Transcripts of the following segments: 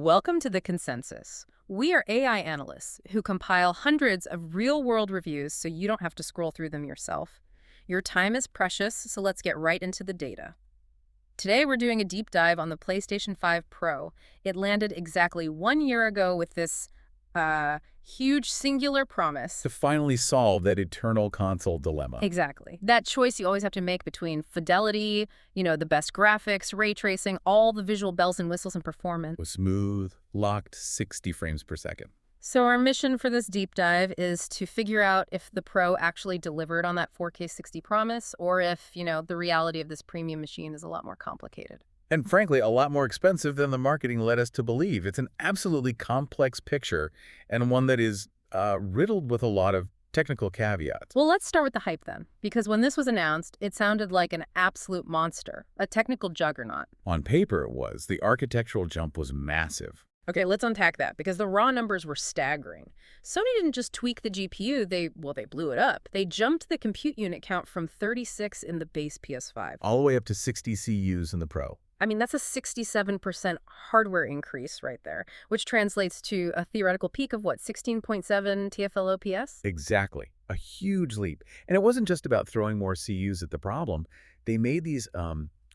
Welcome to the Consensus. We are AI analysts who compile hundreds of real-world reviews so you don't have to scroll through them yourself. Your time is precious, so let's get right into the data. Today we're doing a deep dive on the PlayStation 5 Pro. It landed exactly 1 year ago with this huge singular promise. To finally solve that eternal console dilemma. Exactly. That choice you always have to make between fidelity, the best graphics, ray tracing, all the visual bells and whistles and performance. With smooth, locked 60 frames per second. So our mission for this deep dive is to figure out if the Pro actually delivered on that 4K 60 promise, or if, the reality of this premium machine is a lot more complicated. And frankly, a lot more expensive than the marketing led us to believe. It's an absolutely complex picture, and one that is riddled with a lot of technical caveats. Well, let's start with the hype then, because when this was announced, it sounded like an absolute monster, a technical juggernaut. On paper it was. The architectural jump was massive. Okay, let's unpack that, because the raw numbers were staggering. Sony didn't just tweak the GPU, they blew it up. They jumped the compute unit count from 36 in the base PS5. All the way up to 60 CUs in the Pro. I mean, that's a 67% hardware increase right there, which translates to a theoretical peak of, 16.7 TFL OPS? Exactly. A huge leap. And it wasn't just about throwing more CUs at the problem. They made these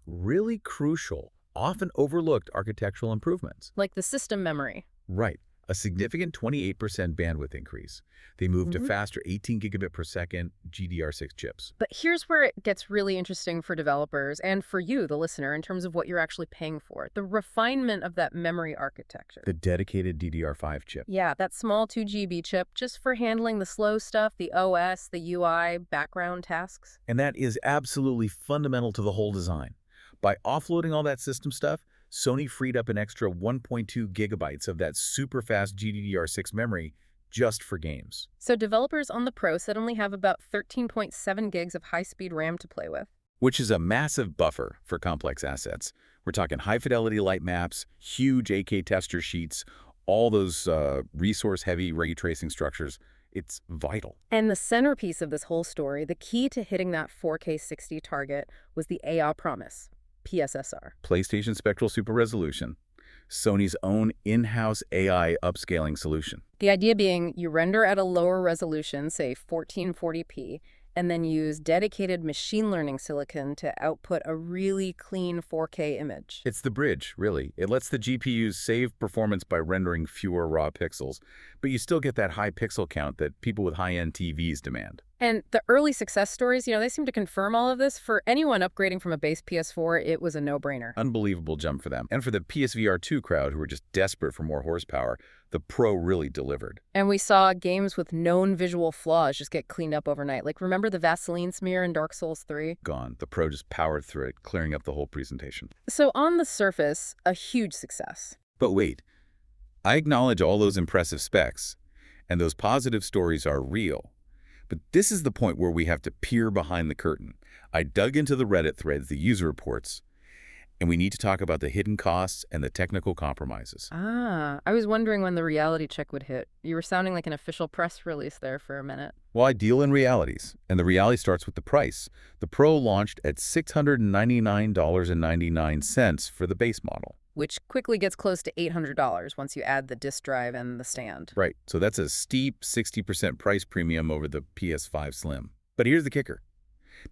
really crucial, often overlooked architectural improvements. Like the system memory. Right. A significant 28% bandwidth increase. They moved to faster 18 gigabit per second GDR6 chips. But here's where it gets really interesting for developers and for you, the listener, in terms of what you're actually paying for. The refinement of that memory architecture. The dedicated DDR5 chip. Yeah, that small 2GB chip just for handling the slow stuff, the OS, the UI, background tasks. And that is absolutely fundamental to the whole design. By offloading all that system stuff, Sony freed up an extra 1.2 gigabytes of that super-fast GDDR6 memory just for games. So developers on the Pro suddenly have about 13.7 gigs of high-speed RAM to play with. Which is a massive buffer for complex assets. We're talking high-fidelity light maps, huge AK tester sheets, all those resource-heavy ray tracing structures. It's vital. And the centerpiece of this whole story, the key to hitting that 4K 60 target, was the AI promise. PSSR. PlayStation Spectral Super Resolution, Sony's own in-house AI upscaling solution. The idea being you render at a lower resolution, say 1440p, and then use dedicated machine learning silicon to output a really clean 4K image. It's the bridge, really. It lets the GPUs save performance by rendering fewer raw pixels, but you still get that high pixel count that people with high-end TVs demand. And the early success stories, they seem to confirm all of this. For anyone upgrading from a base PS4, it was a no-brainer. Unbelievable jump for them. And for the PSVR 2 crowd who were just desperate for more horsepower, the Pro really delivered. And we saw games with known visual flaws just get cleaned up overnight. Like, remember the Vaseline smear in Dark Souls 3? Gone. The Pro just powered through it, clearing up the whole presentation. So on the surface, a huge success. But wait, I acknowledge all those impressive specs, and those positive stories are real. But this is the point where we have to peer behind the curtain. I dug into the Reddit threads, the user reports, and we need to talk about the hidden costs and the technical compromises. I was wondering when the reality check would hit. You were sounding like an official press release there for a minute. Well, I deal in realities, and the reality starts with the price. The Pro launched at $699.99 for the base model. Which quickly gets close to $800 once you add the disk drive and the stand. Right, so that's a steep 60% price premium over the PS5 Slim. But here's the kicker.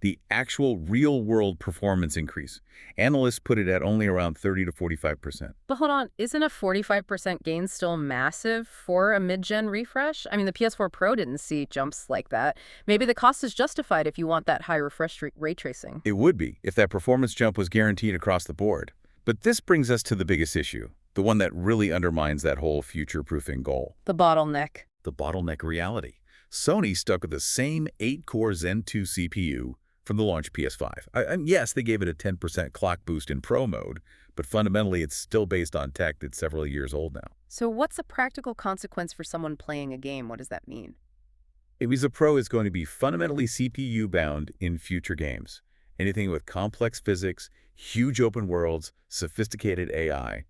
The actual real-world performance increase. Analysts put it at only around 30 to 45%. But hold on, isn't a 45% gain still massive for a mid-gen refresh? I mean, the PS4 Pro didn't see jumps like that. Maybe the cost is justified if you want that high refresh ray tracing. It would be, if that performance jump was guaranteed across the board. But this brings us to the biggest issue, the one that really undermines that whole future-proofing goal. The bottleneck. The bottleneck reality. Sony stuck with the same 8-core Zen 2 CPU from the launch PS5. And yes, they gave it a 10% clock boost in Pro mode, but fundamentally it's still based on tech that's several years old now. So what's a practical consequence for someone playing a game? What does that mean? It means the Pro is going to be fundamentally CPU-bound in future games. Anything with complex physics, huge open worlds, sophisticated AI.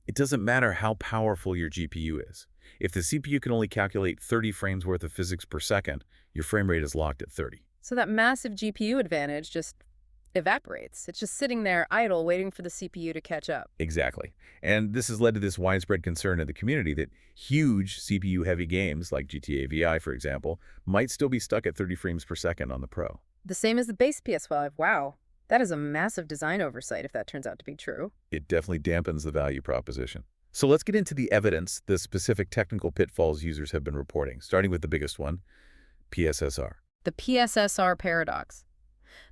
It doesn't matter how powerful your GPU is. If the CPU can only calculate 30 frames worth of physics per second, your frame rate is locked at 30. So that massive GPU advantage just evaporates. It's just sitting there idle, waiting for the CPU to catch up. Exactly. And this has led to this widespread concern in the community that huge CPU-heavy games, like GTA VI, for example, might still be stuck at 30 frames per second on the Pro. The same as the base PS5. Wow. That is a massive design oversight if that turns out to be true. It definitely dampens the value proposition. So let's get into the evidence, the specific technical pitfalls users have been reporting, starting with the biggest one, PSSR. The PSSR paradox.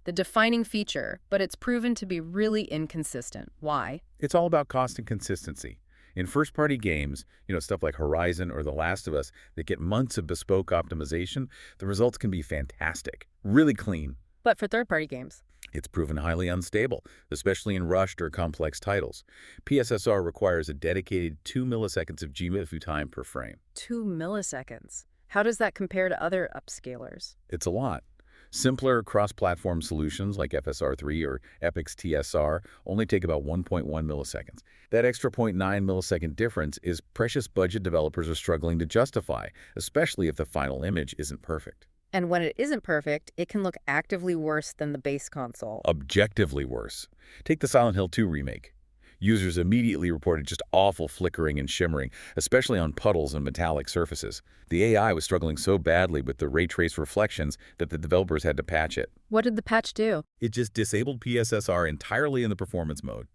The defining feature, but it's proven to be really inconsistent. Why? It's all about cost and consistency. In first-party games, stuff like Horizon or The Last of Us that get months of bespoke optimization, the results can be fantastic, really clean. But for third-party games? It's proven highly unstable, especially in rushed or complex titles. PSSR requires a dedicated 2 milliseconds of GPU time per frame. 2 milliseconds. How does that compare to other upscalers? It's a lot. Simpler cross-platform solutions like FSR3 or Epic's TSR only take about 1.1 milliseconds. That extra 0.9 millisecond difference is precious budget developers are struggling to justify, especially if the final image isn't perfect. And when it isn't perfect, it can look actively worse than the base console. Objectively worse. Take the Silent Hill 2 remake. Users immediately reported just awful flickering and shimmering, especially on puddles and metallic surfaces. The AI was struggling so badly with the ray trace reflections that the developers had to patch it. What did the patch do? It just disabled PSSR entirely in the performance mode.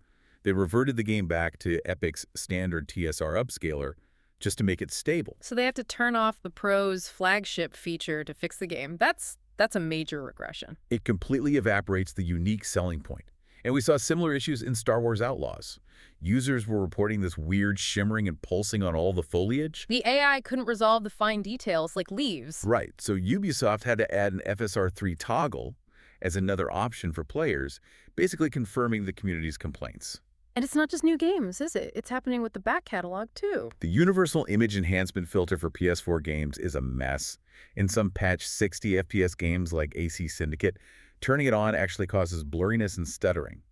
They reverted the game back to Epic's standard TSR upscaler just to make it stable. So they have to turn off the Pro's flagship feature to fix the game. That's a major regression. It completely evaporates the unique selling point. And we saw similar issues in Star Wars Outlaws. Users were reporting this weird shimmering and pulsing on all the foliage. The AI couldn't resolve the fine details like leaves. Right, so Ubisoft had to add an FSR3 toggle as another option for players, basically confirming the community's complaints. And it's not just new games, is it? It's happening with the back catalog, too. The universal image enhancement filter for PS4 games is a mess. In some patch 60 FPS games like AC Syndicate, turning it on actually causes blurriness and stuttering.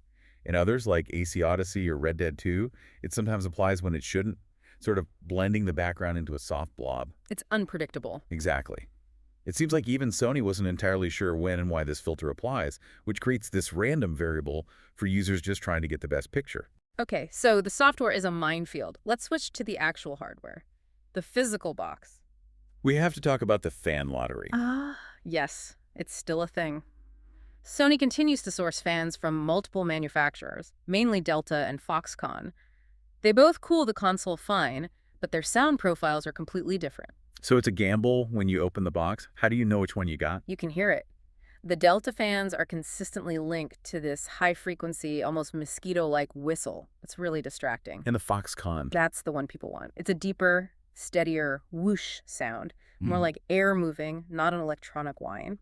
In others, like AC Odyssey or Red Dead 2, it sometimes applies when it shouldn't, sort of blending the background into a soft blob. It's unpredictable. Exactly. It seems like even Sony wasn't entirely sure when and why this filter applies, which creates this random variable for users just trying to get the best picture. Okay, so the software is a minefield. Let's switch to the actual hardware. The physical box. We have to talk about the fan lottery. Yes, it's still a thing. Sony continues to source fans from multiple manufacturers, mainly Delta and Foxconn. They both cool the console fine, but their sound profiles are completely different. So it's a gamble when you open the box. How do you know which one you got? You can hear it. The Delta fans are consistently linked to this high-frequency, almost mosquito-like whistle. It's really distracting. And the Foxconn. That's the one people want. It's a deeper, steadier whoosh sound, more like air moving, not an electronic whine.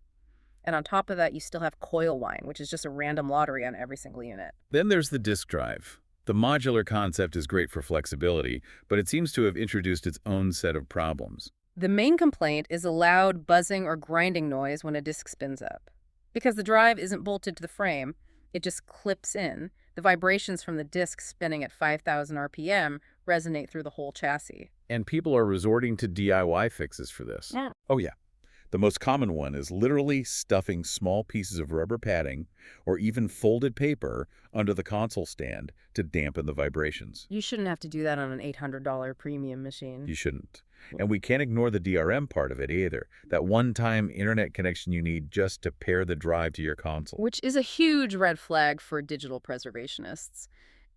And on top of that, you still have coil whine, which is just a random lottery on every single unit. Then there's the disk drive. The modular concept is great for flexibility, but it seems to have introduced its own set of problems. The main complaint is a loud buzzing or grinding noise when a disk spins up. Because the drive isn't bolted to the frame, it just clips in. The vibrations from the disk spinning at 5,000 RPM resonate through the whole chassis. And people are resorting to DIY fixes for this. Yeah. Oh yeah. The most common one is literally stuffing small pieces of rubber padding or even folded paper under the console stand to dampen the vibrations. You shouldn't have to do that on an $800 premium machine. You shouldn't. And we can't ignore the DRM part of it either. That one-time internet connection you need just to pair the drive to your console. Which is a huge red flag for digital preservationists.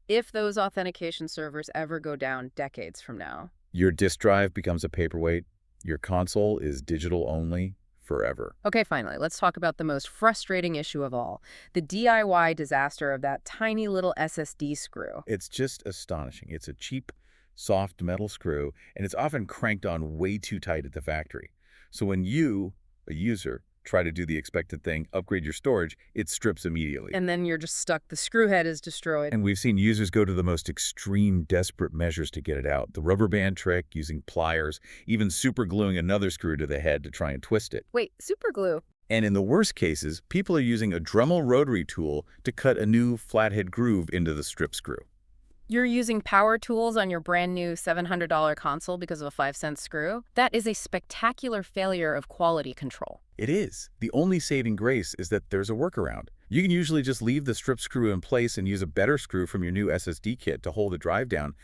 If those authentication servers ever go down decades from now. Your disk drive becomes a paperweight. Your console is digital only forever. Okay, finally, let's talk about the most frustrating issue of all, the DIY disaster of that tiny little SSD screw. It's just astonishing. It's a cheap, soft metal screw, and it's often cranked on way too tight at the factory. So when you, a user, try to do the expected thing, upgrade your storage, it strips immediately. And then you're just stuck. The screw head is destroyed. And we've seen users go to the most extreme, desperate measures to get it out. The rubber band trick, using pliers, even super gluing another screw to the head to try and twist it. Wait, super glue? And in the worst cases, people are using a Dremel rotary tool to cut a new flathead groove into the strip screw. You're using power tools on your brand new $700 console because of a 5-cent screw? That is a spectacular failure of quality control. It is. The only saving grace is that there's a workaround. You can usually just leave the strip screw in place and use a better screw from your new SSD kit to hold the drive down.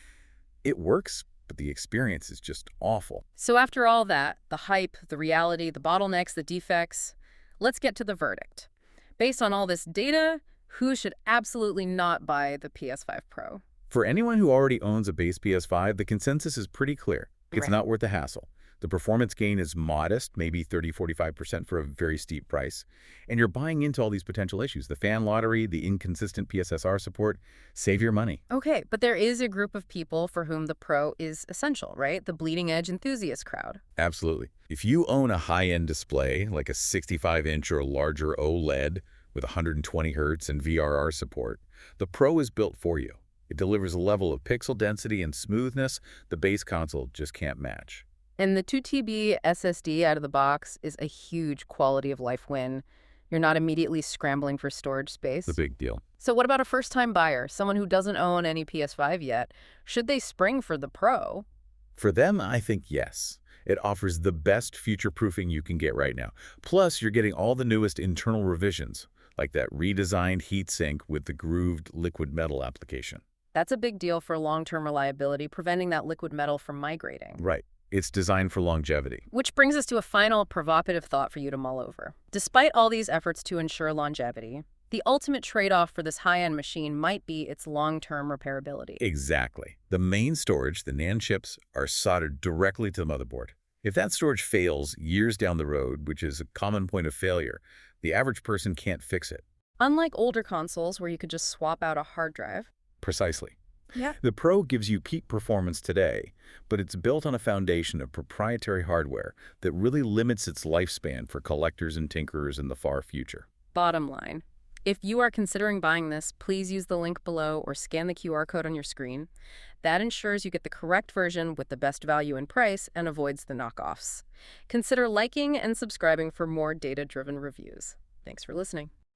It works, but the experience is just awful. So after all that, the hype, the reality, the bottlenecks, the defects, let's get to the verdict. Based on all this data, who should absolutely not buy the PS5 Pro? For anyone who already owns a base PS5, the consensus is pretty clear. It's Right. not worth the hassle. The performance gain is modest, maybe 30–45% for a very steep price. And you're buying into all these potential issues. The fan lottery, the inconsistent PSSR support. Save your money. Okay, but there is a group of people for whom the Pro is essential, right? The bleeding edge enthusiast crowd. Absolutely. If you own a high-end display, like a 65-inch or larger OLED with 120 Hz and VRR support, the Pro is built for you. It delivers a level of pixel density and smoothness the base console just can't match. And the 2 TB SSD out of the box is a huge quality of life win. You're not immediately scrambling for storage The space. big deal. So what about a first-time buyer, someone who doesn't own any PS5 yet? Should they spring for the Pro? For them, I think yes. It offers the best future-proofing you can get right now. Plus, you're getting all the newest internal revisions, like that redesigned heatsink with the grooved liquid metal application. That's a big deal for long-term reliability, preventing that liquid metal from migrating. Right. It's designed for longevity. Which brings us to a final provocative thought for you to mull over. Despite all these efforts to ensure longevity, the ultimate trade-off for this high-end machine might be its long-term repairability. Exactly. The main storage, the NAND chips, are soldered directly to the motherboard. If that storage fails years down the road, which is a common point of failure, the average person can't fix it. Unlike older consoles where you could just swap out a hard drive. Precisely. Yeah. The Pro gives you peak performance today, but it's built on a foundation of proprietary hardware that really limits its lifespan for collectors and tinkerers in the far future. Bottom line, if you are considering buying this, please use the link below or scan the QR code on your screen. That ensures you get the correct version with the best value and price and avoids the knockoffs. Consider liking and subscribing for more data-driven reviews. Thanks for listening.